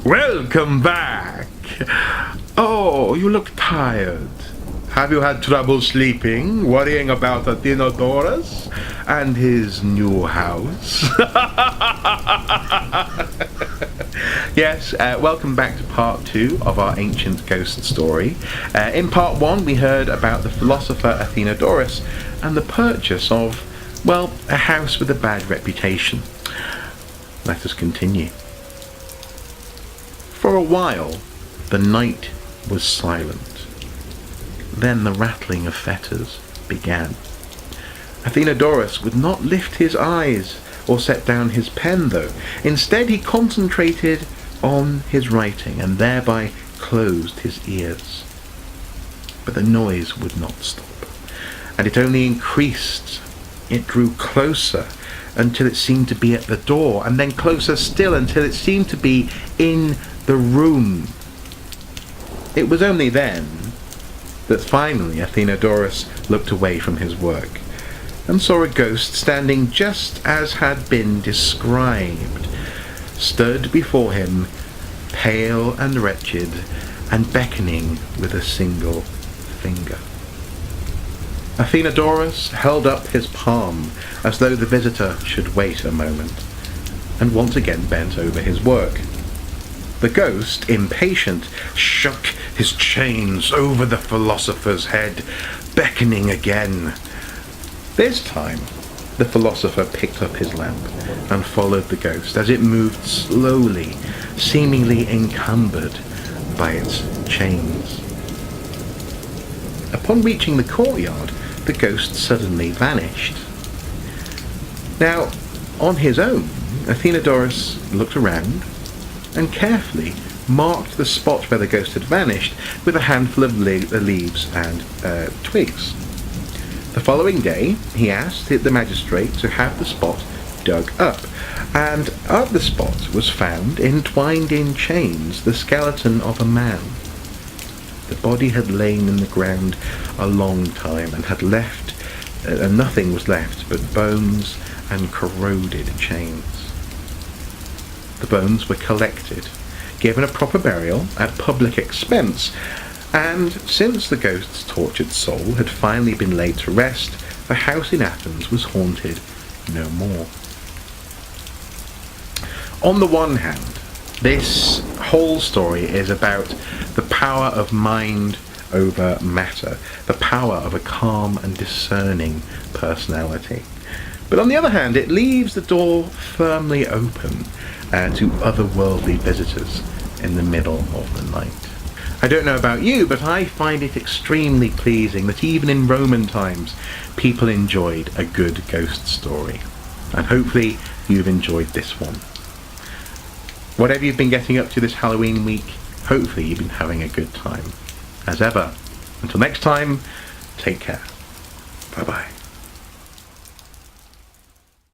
Welcome back! Oh, you look tired. Have you had trouble sleeping, worrying about Athenodorus and his new house? Yes, welcome back to part 2 of our ancient ghost story. In part 1 we heard about the philosopher Athenodorus and the purchase of, well, a house with a bad reputation. Let us continue. For a while, the night was silent. Then the rattling of fetters began. Athenodorus would not lift his eyes or set down his pen, though. Instead, he concentrated on his writing and thereby closed his ears. But the noise would not stop, and it only increased. It drew closer until it seemed to be at the door, and then closer still until it seemed to be in the room. It was only then that finally Athenodorus looked away from his work and saw a ghost standing just as had been described, stood before him, pale and wretched, and beckoning with a single finger. Athenodorus held up his palm as though the visitor should wait a moment, and once again bent over his work. The ghost, impatient, shook his chains over the philosopher's head, beckoning again. This time, the philosopher picked up his lamp and followed the ghost as it moved slowly, seemingly encumbered by its chains. Upon reaching the courtyard, the ghost suddenly vanished. Now, on his own, Athenodorus looked around and carefully marked the spot where the ghost had vanished with a handful of leaves and twigs. The following day, he asked the magistrate to have the spot dug up, and at the spot was found, entwined in chains, the skeleton of a man. The body had lain in the ground a long time and had left, and nothing was left but bones and corroded chains. The bones were collected, given a proper burial at public expense, and since the ghost's tortured soul had finally been laid to rest, the house in Athens was haunted no more. On the one hand, this whole story is about the power of mind over matter, the power of a calm and discerning personality. But on the other hand, it leaves the door firmly open to otherworldly visitors in the middle of the night. I don't know about you, but I find it extremely pleasing that even in Roman times, people enjoyed a good ghost story. And hopefully you've enjoyed this one. Whatever you've been getting up to this Halloween week, hopefully you've been having a good time. As ever, until next time, take care.